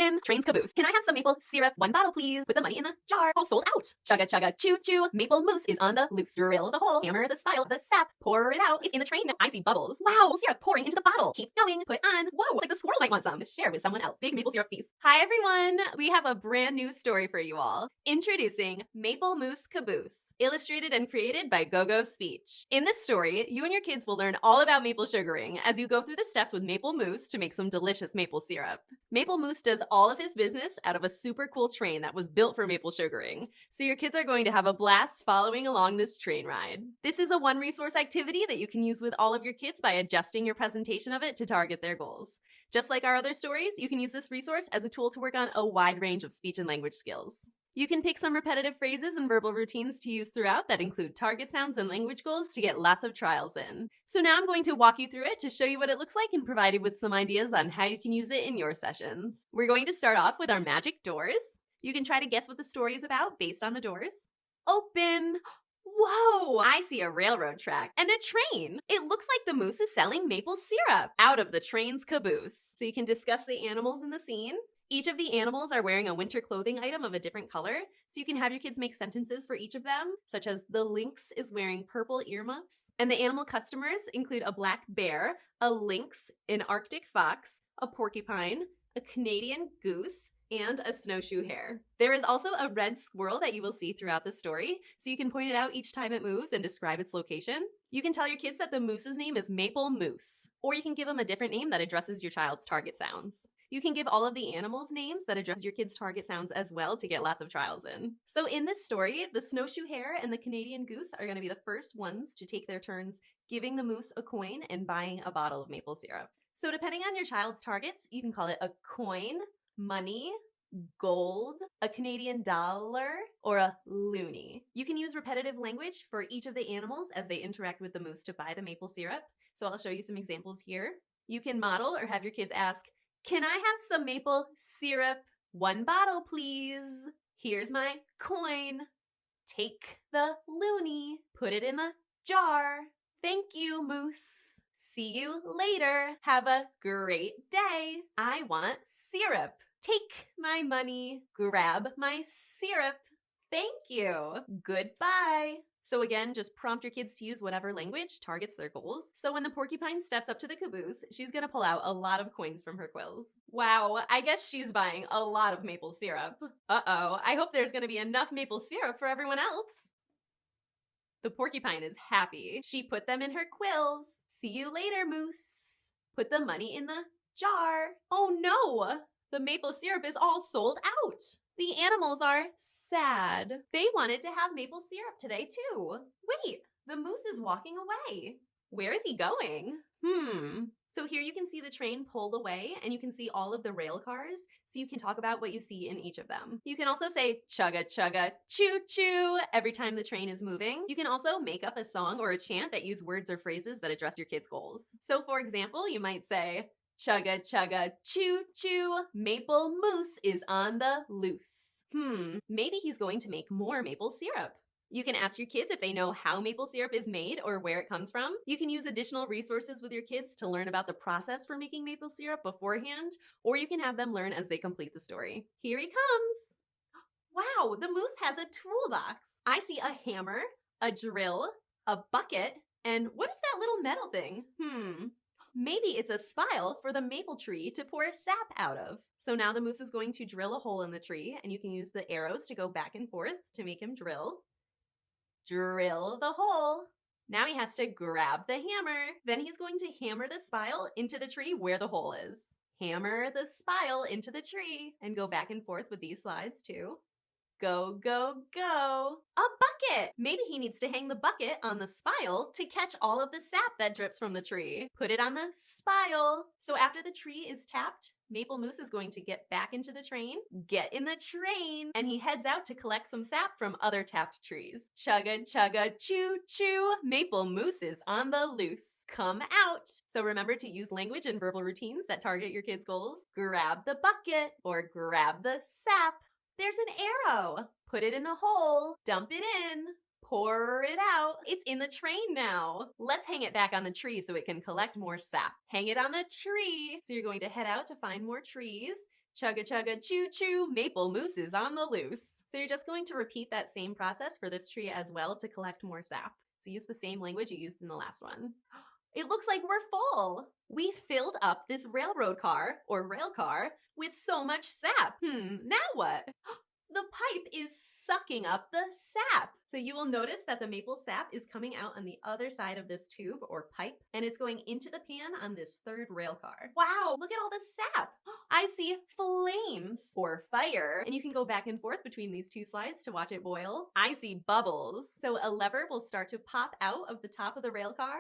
Open. Train's Caboose. Can I have some maple syrup? 1 bottle, please. Put the money in the jar. All sold out. Chugga, chugga, choo, choo. Maple mousse is on the loose. Drill the hole. Hammer the spile. The sap. Pour it out. It's in the train. I see bubbles. Wow. Syrup pouring into the bottle. Keep going. Put on. Whoa. It's like the squirrel might want some. Share with someone else. Big maple syrup feast. Hi, everyone. We have a brand new story for you all. Introducing Maple Mousse Caboose. Illustrated and created by GoGo Speech. In this story, you and your kids will learn all about maple sugaring as you go through the steps with maple mousse to make some delicious maple syrup. Maple Mousse does all of his business out of a super cool train that was built for maple sugaring, so your kids are going to have a blast following along this train ride. This is a one-resource activity that you can use with all of your kids by adjusting your presentation of it to target their goals. Just like our other stories, you can use this resource as a tool to work on a wide range of speech and language skills. You can pick some repetitive phrases and verbal routines to use throughout that include target sounds and language goals to get lots of trials in. So now I'm going to walk you through it to show you what it looks like and provide you with some ideas on how you can use it in your sessions. We're going to start off with our magic doors. You can try to guess what the story is about based on the doors. Open. Whoa, I see a railroad track and a train. It looks like the moose is selling maple syrup out of the train's caboose. So you can discuss the animals in the scene. Each of the animals are wearing a winter clothing item of a different color, so you can have your kids make sentences for each of them, such as the lynx is wearing purple earmuffs, and the animal customers include a black bear, a lynx, an Arctic fox, a porcupine, a Canadian goose, and a snowshoe hare. There is also a red squirrel that you will see throughout the story, so you can point it out each time it moves and describe its location. You can tell your kids that the moose's name is Maple Moose, or you can give them a different name that addresses your child's target sounds. You can give all of the animals names that address your kids' target sounds as well to get lots of trials in. So in this story, the snowshoe hare and the Canadian goose are going to be the first ones to take their turns giving the moose a coin and buying a bottle of maple syrup. So depending on your child's targets, you can call it a coin, money, gold, a Canadian dollar, or a loonie. You can use repetitive language for each of the animals as they interact with the moose to buy the maple syrup. So I'll show you some examples here. You can model or have your kids ask, "Can I have some maple syrup? 1 bottle, please. Here's my coin. Take the loonie. Put it in the jar. Thank you, moose. See you later. Have a great day. I want syrup. Take my money. Grab my syrup. Thank you. Goodbye." So again, just prompt your kids to use whatever language targets their goals. So when the porcupine steps up to the caboose, she's gonna pull out a lot of coins from her quills. Wow, I guess she's buying a lot of maple syrup. Uh-oh, I hope there's gonna be enough maple syrup for everyone else. The porcupine is happy. She put them in her quills. See you later, moose. Put the money in the jar. Oh no, the maple syrup is all sold out. The animals are sad. They wanted to have maple syrup today too. Wait, the moose is walking away. Where is he going? So here you can see the train pull away and you can see all of the rail cars, so you can talk about what you see in each of them. You can also say chugga chugga choo choo every time the train is moving. You can also make up a song or a chant that use words or phrases that address your kids' goals. So for example, you might say, "Chugga chugga choo choo, maple moose is on the loose." Maybe he's going to make more maple syrup. You can ask your kids if they know how maple syrup is made or where it comes from. You can use additional resources with your kids to learn about the process for making maple syrup beforehand, or you can have them learn as they complete the story. Here he comes. Wow, the moose has a toolbox. I see a hammer, a drill, a bucket, and what is that little metal thing? Maybe it's a spile for the maple tree to pour sap out of. So now the moose is going to drill a hole in the tree, and you can use the arrows to go back and forth to make him drill. Drill the hole. Now he has to grab the hammer. Then he's going to hammer the spile into the tree where the hole is. Hammer the spile into the tree, and go back and forth with these slides too. Go, go, go. A bucket! Maybe he needs to hang the bucket on the spile to catch all of the sap that drips from the tree. Put it on the spile. So after the tree is tapped, Maple Moose is going to get back into the train, get in the train, and he heads out to collect some sap from other tapped trees. Chugga, chugga, choo, choo. Maple Moose is on the loose. Come out. So remember to use language and verbal routines that target your kids' goals. Grab the bucket or grab the sap. There's an arrow. Put it in the hole. Dump it in. Pour it out. It's in the train now. Let's hang it back on the tree so it can collect more sap. Hang it on the tree. So you're going to head out to find more trees. Chugga chugga choo choo, maple mousse is on the loose. So you're just going to repeat that same process for this tree as well to collect more sap. So use the same language you used in the last one. It looks like we're full. We filled up this railroad car, or rail car, with so much sap. Now what? The pipe is sucking up the sap. So you will notice that the maple sap is coming out on the other side of this tube or pipe, and it's going into the pan on this third rail car. Wow, look at all the sap. I see flames or fire, and you can go back and forth between these two slides to watch it boil. I see bubbles. So a lever will start to pop out of the top of the rail car.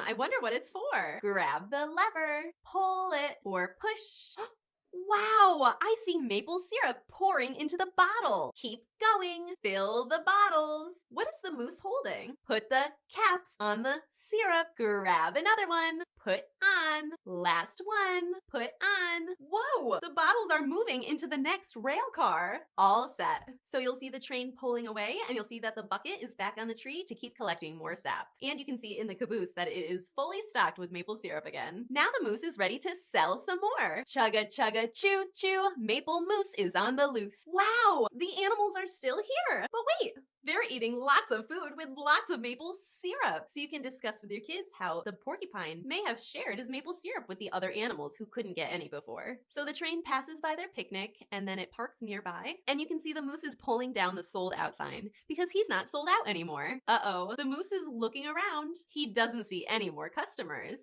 I wonder what it's for. Grab the lever, pull it, or push. Wow, I see maple syrup pouring into the bottle. Keep going. Fill the bottles. What is the mousse holding? Put the caps on the syrup. Grab another one. Put on. Last one. Put on. Whoa, the bottles are moving into the next rail car. All set. So you'll see the train pulling away, and you'll see that the bucket is back on the tree to keep collecting more sap. And you can see in the caboose that it is fully stocked with maple syrup again. Now the mousse is ready to sell some more. Chugga chugga choo choo, maple mousse is on the loose. Wow, the animals are still here. But wait, they're eating lots of food with lots of maple syrup. So you can discuss with your kids how the porcupine may have shared his maple syrup with the other animals who couldn't get any before. So the train passes by their picnic, and then it parks nearby, and you can see the moose is pulling down the sold out sign because he's not sold out anymore. Uh-oh, the moose is looking around. He doesn't see any more customers.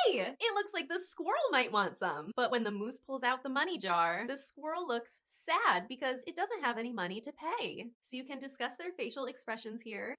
Hey, it looks like the squirrel might want some. But when the moose pulls out the money jar, the squirrel looks sad because it doesn't have any money to pay. So you can discuss their facial expressions here.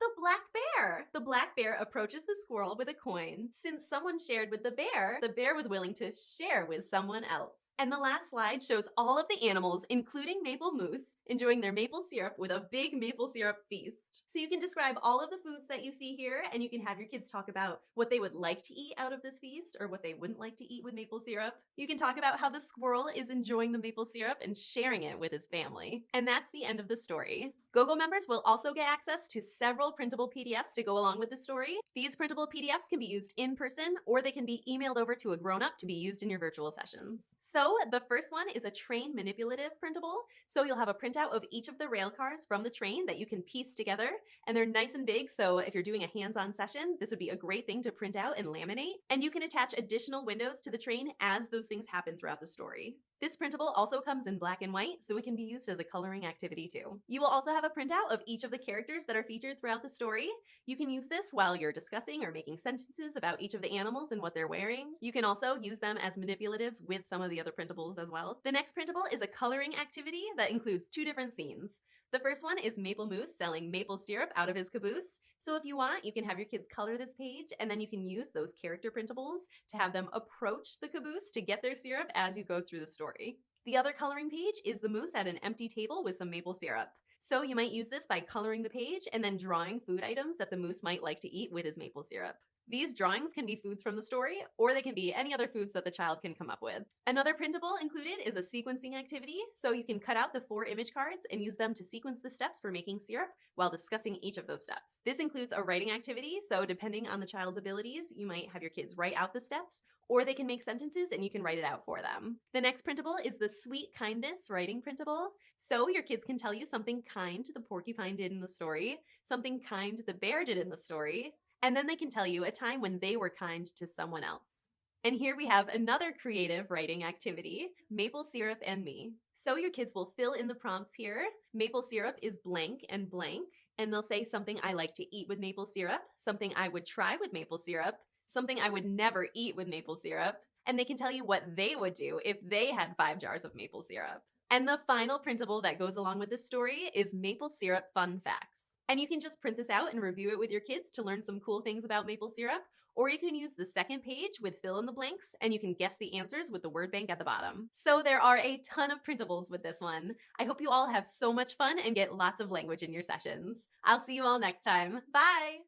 The black bear. The black bear approaches the squirrel with a coin. Since someone shared with the bear was willing to share with someone else. And the last slide shows all of the animals, including Maple Moose, enjoying their maple syrup with a big maple syrup feast. So you can describe all of the foods that you see here, and you can have your kids talk about what they would like to eat out of this feast or what they wouldn't like to eat with maple syrup. You can talk about how the squirrel is enjoying the maple syrup and sharing it with his family. And that's the end of the story. GoGo members will also get access to several printable PDFs to go along with the story. These printable PDFs can be used in person, or they can be emailed over to a grown-up to be used in your virtual sessions. So the first one is a train manipulative printable. So you'll have a printout of each of the rail cars from the train that you can piece together, and they're nice and big, so if you're doing a hands-on session, this would be a great thing to print out and laminate. And you can attach additional windows to the train as those things happen throughout the story. This printable also comes in black and white, so it can be used as a coloring activity too. You will also have a printout of each of the characters that are featured throughout the story. You can use this while you're discussing or making sentences about each of the animals and what they're wearing. You can also use them as manipulatives with some of the other printables as well. The next printable is a coloring activity that includes two different scenes. The first one is Maple Moose selling maple syrup out of his caboose. So if you want, you can have your kids color this page, and then you can use those character printables to have them approach the caboose to get their syrup as you go through the story. The other coloring page is the moose at an empty table with some maple syrup. So you might use this by coloring the page and then drawing food items that the moose might like to eat with his maple syrup. These drawings can be foods from the story, or they can be any other foods that the child can come up with. Another printable included is a sequencing activity, so you can cut out the 4 image cards and use them to sequence the steps for making syrup while discussing each of those steps. This includes a writing activity, so depending on the child's abilities, you might have your kids write out the steps, or they can make sentences and you can write it out for them. The next printable is the Sweet Kindness writing printable. So your kids can tell you something kind the porcupine did in the story, something kind the bear did in the story, and then they can tell you a time when they were kind to someone else. And here we have another creative writing activity, Maple Syrup and Me. So your kids will fill in the prompts here. Maple syrup is blank, and they'll say something I like to eat with maple syrup, something I would try with maple syrup, something I would never eat with maple syrup, and they can tell you what they would do if they had 5 jars of maple syrup. And the final printable that goes along with this story is Maple Syrup Fun Facts. And you can just print this out and review it with your kids to learn some cool things about maple syrup, or you can use the second page with fill in the blanks and you can guess the answers with the word bank at the bottom. So there are a ton of printables with this one. I hope you all have so much fun and get lots of language in your sessions. I'll see you all next time. Bye!